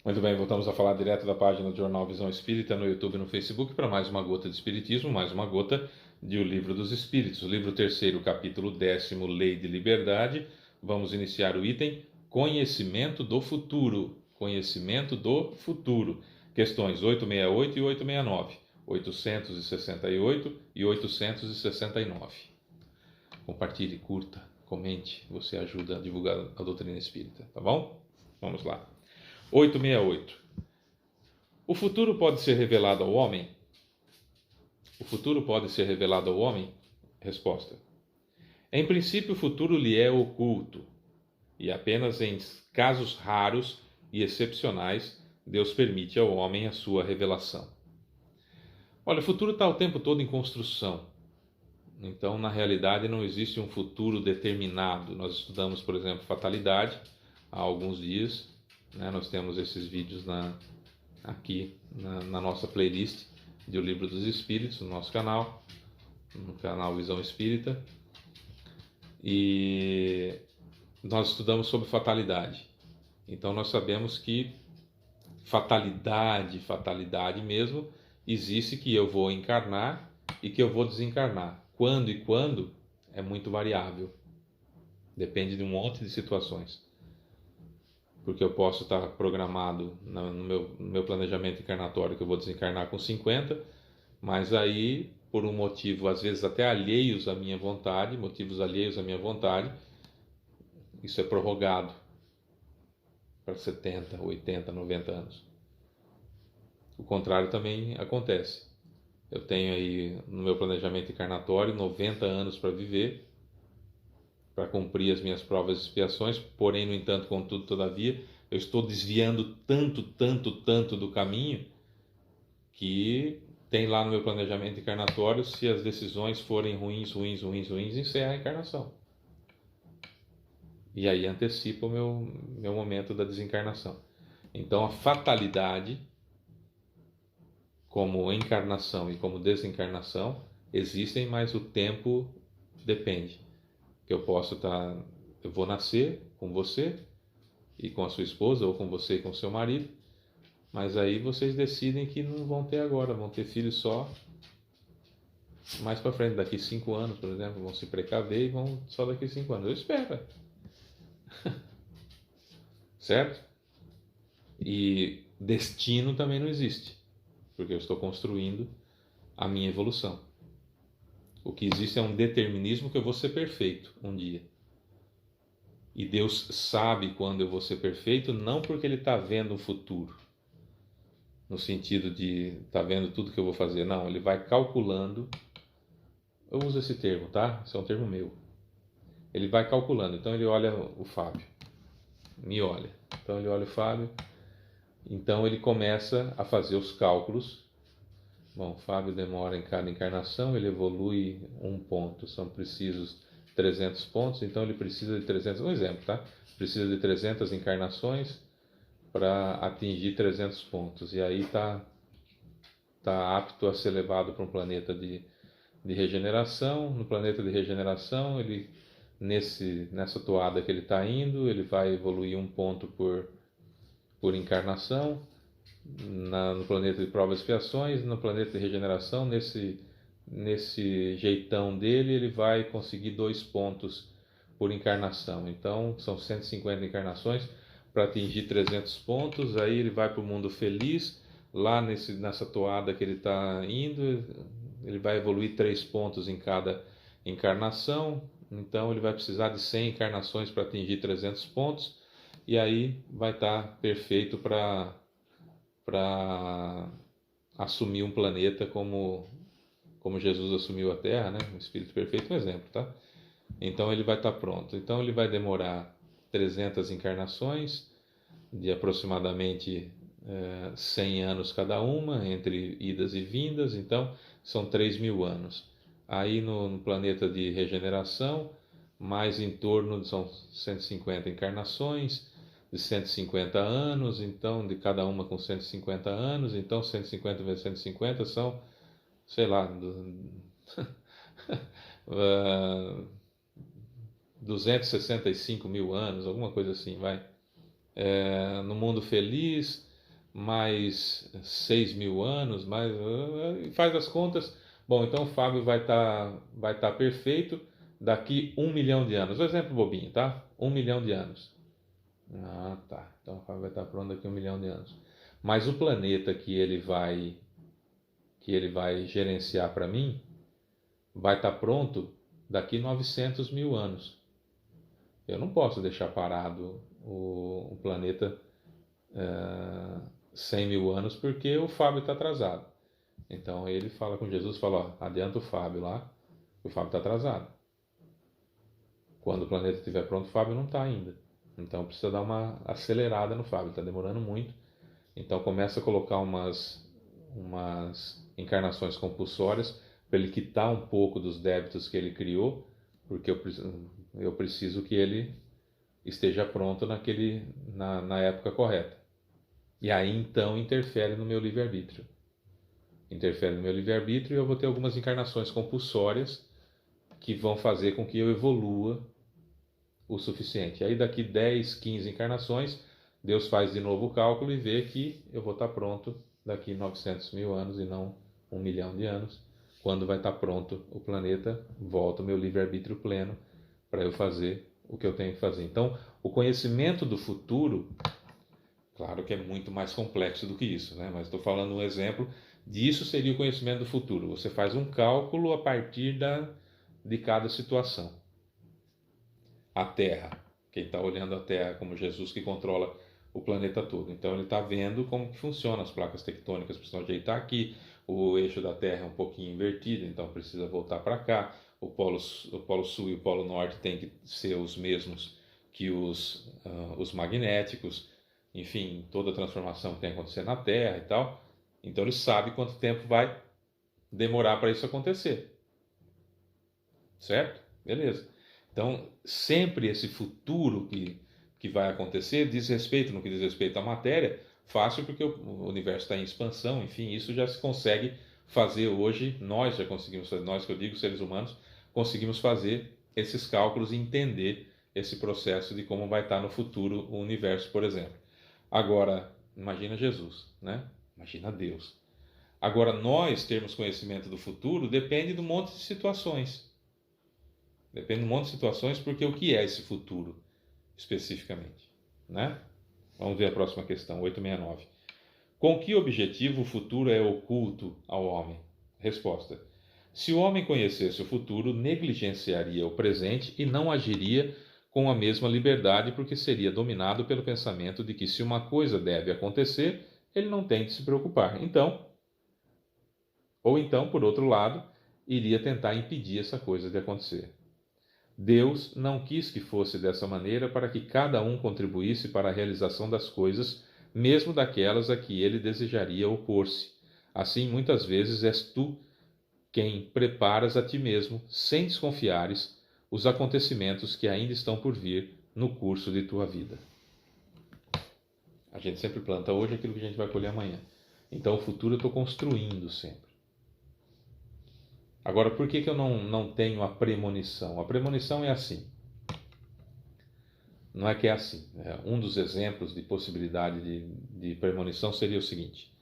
Muito bem, voltamos a falar direto da página do Jornal Visão Espírita no YouTube e no Facebook para mais uma gota de Espiritismo, mais uma gota de O Livro dos Espíritos. O livro terceiro, capítulo 10º, Lei de Liberdade. Vamos iniciar o item Conhecimento do Futuro. Conhecimento do Futuro. Questões 868 e 869, 868 e 869. Compartilhe, curta, comente, você ajuda a divulgar a doutrina espírita, tá bom? Vamos lá. 868. O futuro pode ser revelado ao homem? O futuro pode ser revelado ao homem? Resposta. Em princípio, o futuro lhe é oculto, e apenas em casos raros e excepcionais Deus permite ao homem a sua revelação. Olha, o futuro está o tempo todo em construção. Então, na realidade, não existe um futuro determinado. Nós estudamos, por exemplo, fatalidade há alguns dias. Nós temos esses vídeos aqui na nossa playlist de O Livro dos Espíritos, no nosso canal, no canal Visão Espírita. E nós estudamos sobre fatalidade. Então nós sabemos que fatalidade mesmo, existe, que eu vou encarnar e que eu vou desencarnar. Quando e quando é muito variável. Depende de um monte de situações. Porque eu posso estar programado no meu planejamento encarnatório que eu vou desencarnar com 50, mas aí, por um motivo, às vezes até alheios à minha vontade, motivos alheios à minha vontade, isso é prorrogado para 70, 80, 90 anos. O contrário também acontece. Eu tenho aí no meu planejamento encarnatório 90 anos para viver, para cumprir as minhas provas e expiações, porém, no entanto, contudo, todavia, eu estou desviando tanto do caminho que tem lá no meu planejamento encarnatório, se as decisões forem ruins, encerra a encarnação. E aí antecipa o meu momento da desencarnação. Então, a fatalidade, como encarnação e como desencarnação, existem, mas o tempo depende. Que eu vou nascer com você e com a sua esposa, ou com você e com o seu marido, mas aí vocês decidem que não vão ter agora, vão ter filhos só mais para frente, daqui 5 anos, por exemplo, vão se precaver e vão só daqui 5 anos. Eu espero. Certo? E destino também não existe, porque eu estou construindo a minha evolução. O que existe é um determinismo que eu vou ser perfeito um dia. E Deus sabe quando eu vou ser perfeito, não porque Ele está vendo o futuro, no sentido de está vendo tudo que eu vou fazer. Não, Ele vai calculando. Eu uso esse termo, tá? Esse é um termo meu. Ele vai calculando. Então ele olha o Fábio, me olha. Então ele olha o Fábio. Então ele começa a fazer os cálculos. Bom, o Fábio demora em cada encarnação, ele evolui um ponto, são precisos 300 pontos, então ele precisa de 300, um exemplo, tá? Precisa de 300 encarnações para atingir 300 pontos, e aí tá apto a ser levado para um planeta de regeneração. No planeta de regeneração, ele nessa toada que ele está indo, ele vai evoluir um ponto por encarnação. No planeta de provas e expiações, no planeta de regeneração, nesse jeitão dele, ele vai conseguir 2 pontos por encarnação. Então, são 150 encarnações para atingir 300 pontos. Aí ele vai para o mundo feliz, lá nessa toada que ele está indo, ele vai evoluir 3 pontos em cada encarnação. Então, ele vai precisar de 100 encarnações para atingir 300 pontos. E aí vai estar perfeito para assumir um planeta como Jesus assumiu a Terra, né? Um espírito perfeito, um exemplo, tá? Então ele vai estar pronto. Então ele vai demorar 300 encarnações, de aproximadamente 100 anos cada uma, entre idas e vindas, então são 3.000 anos. Aí no planeta de regeneração, mais em torno, são 150 encarnações, de 150 anos, então de cada uma com 150 anos, então 150 vezes 150 são, sei lá, 265 mil anos, alguma coisa assim, vai. No mundo feliz, mais 6.000 anos, mais, faz as contas. Bom, então o Fábio vai tá perfeito daqui 1 milhão de anos. Um exemplo bobinho, tá? 1 milhão de anos. Ah, tá. Então o Fábio vai estar pronto daqui 1 milhão de anos. Mas o planeta que ele vai gerenciar para mim vai estar pronto daqui 900.000 anos. Eu não posso deixar parado o planeta 100.000 anos porque o Fábio está atrasado. Então ele fala com Jesus, fala, ó, adianta o Fábio lá, o Fábio está atrasado. Quando o planeta estiver pronto, o Fábio não está ainda. Então precisa dar uma acelerada no Fábio, está demorando muito. Então começa a colocar umas encarnações compulsórias para ele quitar um pouco dos débitos que ele criou, porque eu preciso que ele esteja pronto na época correta. E aí então interfere no meu livre-arbítrio. Interfere no meu livre-arbítrio e eu vou ter algumas encarnações compulsórias que vão fazer com que eu evolua o suficiente. Aí daqui 10, 15 encarnações, Deus faz de novo o cálculo e vê que eu vou estar pronto daqui 900.000 anos e não 1 milhão de anos. Quando vai estar pronto o planeta, volta o meu livre-arbítrio pleno para eu fazer o que eu tenho que fazer. Então, o conhecimento do futuro, claro que é muito mais complexo do que isso, né? Mas estou falando um exemplo disso seria o conhecimento do futuro. Você faz um cálculo a partir de cada situação. A Terra, quem está olhando a Terra como Jesus que controla o planeta todo. Então ele está vendo como que funciona as placas tectônicas, precisam ajeitar aqui, o eixo da Terra é um pouquinho invertido, então precisa voltar para cá, o polo sul e o polo norte tem que ser os mesmos que os magnéticos, enfim, toda a transformação que tem que acontecer na Terra e tal. Então ele sabe quanto tempo vai demorar para isso acontecer. Certo? Beleza. Então, sempre esse futuro que vai acontecer diz respeito, no que diz respeito à matéria, fácil porque o universo está em expansão, enfim, isso já se consegue fazer hoje, nós já conseguimos fazer, nós que eu digo, seres humanos, conseguimos fazer esses cálculos e entender esse processo de como vai estar no futuro o universo, por exemplo. Agora, imagina Jesus, né? Imagina Deus. Agora, nós termos conhecimento do futuro depende de um monte de situações. Depende de um monte de situações, porque o que é esse futuro, especificamente? Né? Vamos ver a próxima questão, 869. Com que objetivo o futuro é oculto ao homem? Resposta. Se o homem conhecesse o futuro, negligenciaria o presente e não agiria com a mesma liberdade, porque seria dominado pelo pensamento de que se uma coisa deve acontecer, ele não tem de se preocupar. Ou então, por outro lado, iria tentar impedir essa coisa de acontecer. Deus não quis que fosse dessa maneira para que cada um contribuísse para a realização das coisas, mesmo daquelas a que ele desejaria opor-se. Assim, muitas vezes és tu quem preparas a ti mesmo, sem desconfiares, os acontecimentos que ainda estão por vir no curso de tua vida. A gente sempre planta hoje aquilo que a gente vai colher amanhã. Então, o futuro eu estou construindo sempre. Agora, por que eu não tenho a premonição? A premonição é assim. Não é que é assim. Um dos exemplos de possibilidade de premonição seria o seguinte.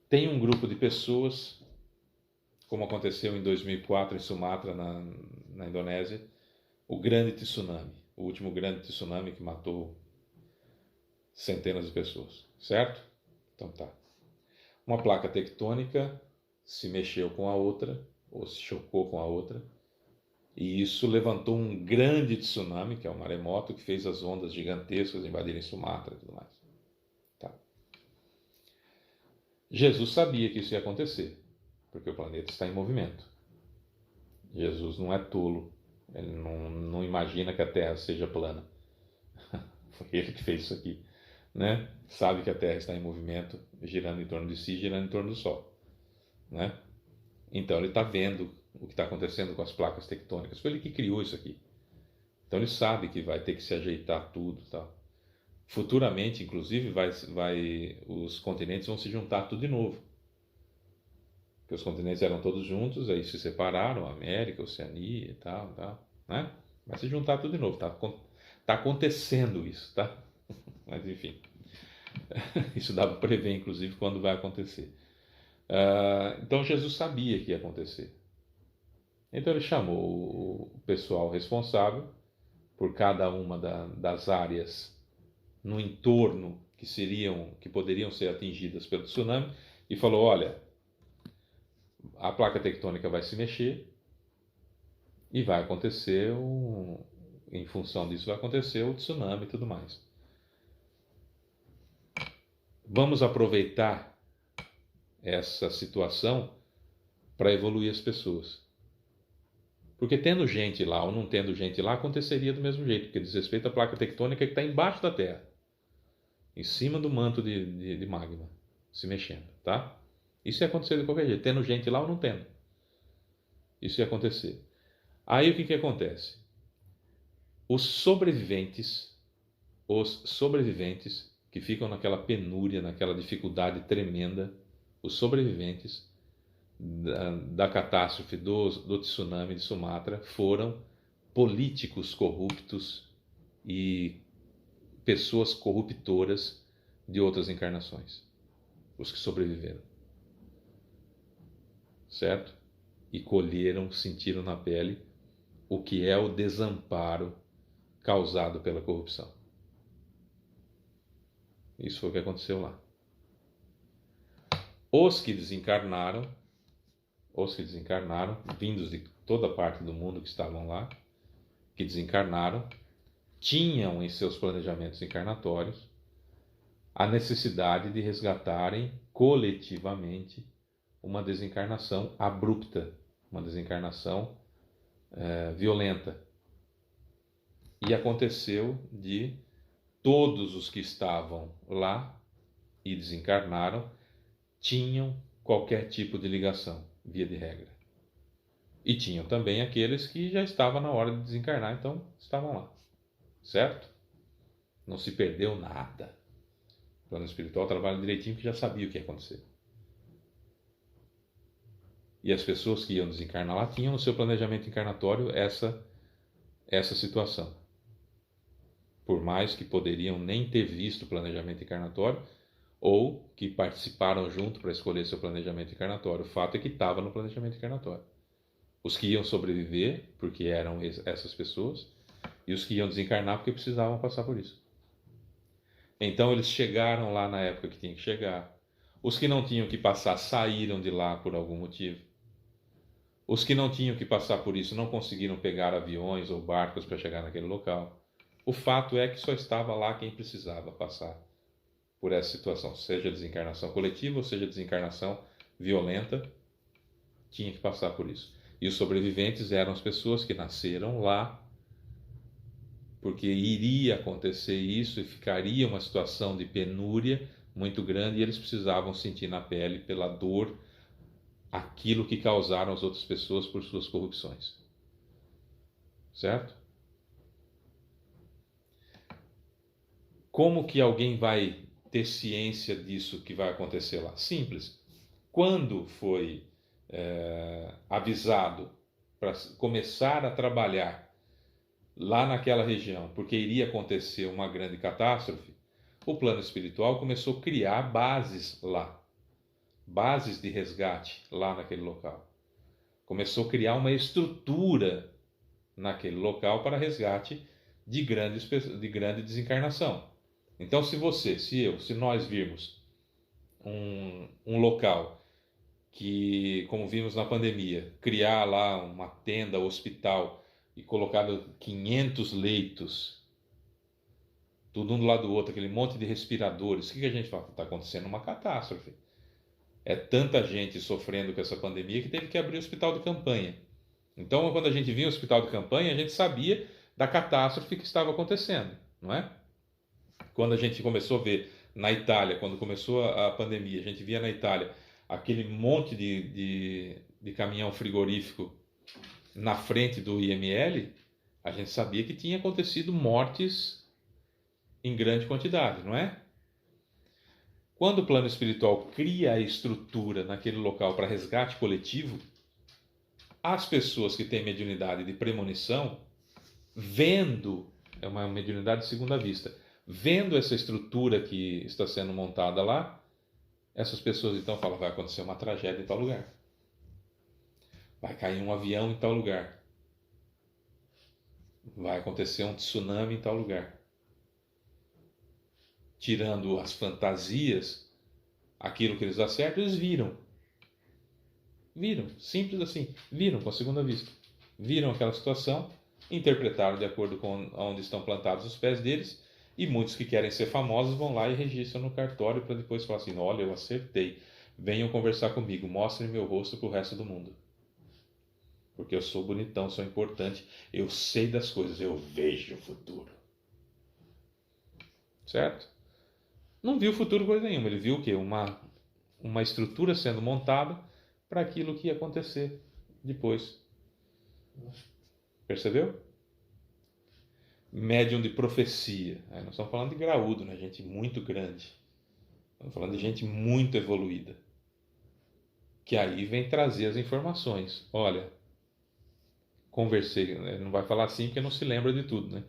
Tem um grupo de pessoas, como aconteceu em 2004 em Sumatra, na Indonésia, o grande tsunami, o último grande tsunami que matou centenas de pessoas, certo? Então tá. Uma placa tectônica se mexeu com a outra, ou se chocou com a outra, e isso levantou um grande tsunami, que é um maremoto, que fez as ondas gigantescas invadirem Sumatra e tudo mais. Tá. Jesus sabia que isso ia acontecer, porque o planeta está em movimento. Jesus não é tolo, ele não imagina que a Terra seja plana. Foi ele que fez isso aqui. Né? Sabe que a Terra está em movimento, girando em torno de si, girando em torno do Sol. Né? Então ele está vendo o que está acontecendo com as placas tectônicas. Foi ele que criou isso aqui. Então ele sabe que vai ter que se ajeitar tudo. Tal. Futuramente, inclusive, os continentes vão se juntar tudo de novo. Porque os continentes eram todos juntos, aí se separaram, América, Oceania e tal. Né? Vai se juntar tudo de novo. Tá Está acontecendo isso, tá? Mas enfim, isso dá para prever, inclusive, quando vai acontecer. Então Jesus sabia que ia acontecer. Então ele chamou o pessoal responsável por cada uma das áreas no entorno que poderiam ser atingidas pelo tsunami e falou: olha, a placa tectônica vai se mexer e vai acontecer em função disso vai acontecer o tsunami e tudo mais. Vamos aproveitar essa situação para evoluir as pessoas. Porque tendo gente lá ou não tendo gente lá, aconteceria do mesmo jeito, porque diz respeito à placa tectônica que está embaixo da Terra, em cima do manto de magma, se mexendo, tá? Isso ia acontecer de qualquer jeito, tendo gente lá ou não tendo. Isso ia acontecer. Aí o que acontece? Os sobreviventes que ficam naquela penúria, naquela dificuldade tremenda, os sobreviventes da catástrofe do tsunami de Sumatra foram políticos corruptos e pessoas corruptoras de outras encarnações, os que sobreviveram, certo? E colheram, sentiram na pele o que é o desamparo causado pela corrupção. Isso foi o que aconteceu lá. Os que desencarnaram, vindos de toda parte do mundo que estavam lá, que desencarnaram, tinham em seus planejamentos encarnatórios a necessidade de resgatarem coletivamente uma desencarnação abrupta, uma desencarnação violenta. E aconteceu de todos os que estavam lá e desencarnaram tinham qualquer tipo de ligação, via de regra. E tinham também aqueles que já estavam na hora de desencarnar, então estavam lá. Certo? Não se perdeu nada. O plano espiritual trabalha direitinho, que já sabia o que ia acontecer. E as pessoas que iam desencarnar lá tinham no seu planejamento encarnatório essa situação. Por mais que poderiam nem ter visto o planejamento encarnatório, ou que participaram junto para escolher seu planejamento encarnatório. O fato é que estava no planejamento encarnatório. Os que iam sobreviver, porque eram essas pessoas, e os que iam desencarnar porque precisavam passar por isso. Então eles chegaram lá na época que tinham que chegar. Os que não tinham que passar saíram de lá por algum motivo. Os que não tinham que passar por isso não conseguiram pegar aviões ou barcos para chegar naquele local. O fato é que só estava lá quem precisava passar por essa situação, seja desencarnação coletiva ou seja desencarnação violenta, tinha que passar por isso. E os sobreviventes eram as pessoas que nasceram lá, porque iria acontecer isso e ficaria uma situação de penúria muito grande e eles precisavam sentir na pele, pela dor, aquilo que causaram as outras pessoas por suas corrupções. Certo? Como que alguém vai ter ciência disso que vai acontecer lá? Simples. Quando foi avisado para começar a trabalhar lá naquela região, porque iria acontecer uma grande catástrofe, o plano espiritual começou a criar bases lá, bases de resgate lá naquele local. Começou a criar uma estrutura naquele local para resgate de grande desencarnação. Então, se nós virmos um local que, como vimos na pandemia, criar lá uma tenda, hospital e colocar 500 leitos, tudo um do lado do outro, aquele monte de respiradores, o que a gente fala? Está acontecendo uma catástrofe. É tanta gente sofrendo com essa pandemia que teve que abrir o hospital de campanha. Então, quando a gente vinha o hospital de campanha, a gente sabia da catástrofe que estava acontecendo, não é? Quando a gente começou a ver na Itália, quando começou a pandemia, a gente via na Itália aquele monte de caminhão frigorífico na frente do IML, a gente sabia que tinha acontecido mortes em grande quantidade, não é? Quando o plano espiritual cria a estrutura naquele local para resgate coletivo, as pessoas que têm mediunidade de premonição, vendo é uma mediunidade de segunda vista. Vendo essa estrutura que está sendo montada lá, essas pessoas então falam, vai acontecer uma tragédia em tal lugar. Vai cair um avião em tal lugar. Vai acontecer um tsunami em tal lugar. Tirando as fantasias, aquilo que eles acertam, eles viram. Viram, simples assim. Viram com a segunda vista. Viram aquela situação, interpretaram de acordo com onde estão plantados os pés deles, e muitos que querem ser famosos vão lá e registram no cartório para depois falar assim, olha, eu acertei. Venham conversar comigo, mostrem meu rosto para o resto do mundo. Porque eu sou bonitão, sou importante, eu sei das coisas, eu vejo o futuro. Certo? Não viu o futuro coisa nenhuma, ele viu o quê? Uma estrutura sendo montada para aquilo que ia acontecer depois. Percebeu? Médium de profecia. Aí nós estamos falando de graúdo, né? Gente muito grande. Estamos falando de gente muito evoluída. Que aí vem trazer as informações. Olha, conversei, não vai falar assim porque não se lembra de tudo, né?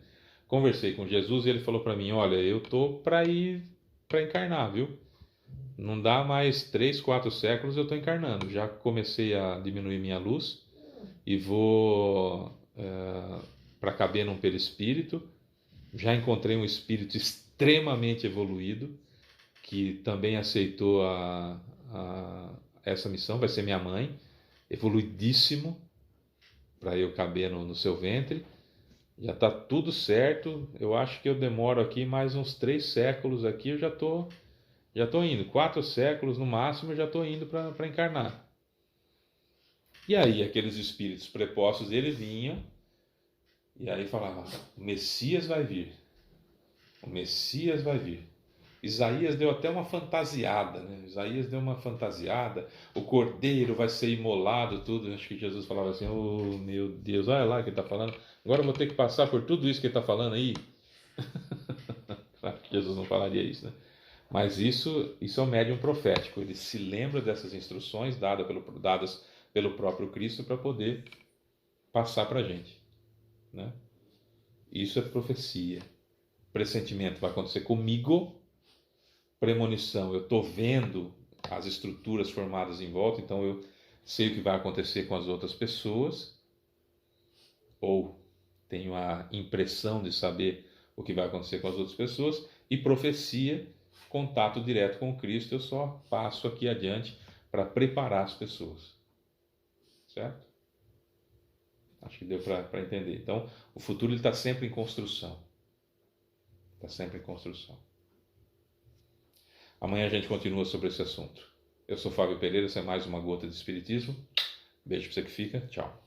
Conversei com Jesus e ele falou para mim, olha, eu tô para ir para encarnar, viu? Não dá mais 3, 4 séculos eu estou encarnando. Já comecei a diminuir minha luz e vou para caber num perispírito. Já encontrei um espírito extremamente evoluído que também aceitou essa missão, vai ser minha mãe, evoluidíssimo, para eu caber no seu ventre. Já está tudo certo. Eu acho que eu demoro aqui mais uns 3 séculos aqui, eu já estou indo. 4 séculos no máximo eu já estou indo para encarnar. E aí aqueles espíritos prepostos dele vinham e aí falavam, o Messias vai vir. O Messias vai vir. Isaías deu até uma fantasiada, né? Isaías deu uma fantasiada, o cordeiro vai ser imolado, tudo. Acho que Jesus falava assim, oh meu Deus, olha lá o que ele está falando. Agora eu vou ter que passar por tudo isso que ele está falando aí. Claro que Jesus não falaria isso, né? Mas isso é um médium profético. Ele se lembra dessas instruções dadas pelo próprio Cristo para poder passar para a gente, né? Isso é profecia. Pressentimento vai acontecer comigo. Premonição, eu estou vendo as estruturas formadas em volta, então eu sei o que vai acontecer com as outras pessoas, ou tenho a impressão de saber o que vai acontecer com as outras pessoas. E profecia, contato direto com Cristo, eu só passo aqui adiante para preparar as pessoas. Certo? Acho que deu para entender. Então, o futuro está sempre em construção. Está sempre em construção. Amanhã a gente continua sobre esse assunto. Eu sou Fábio Pereira, essa é mais uma gota de Espiritismo. Beijo para você que fica. Tchau.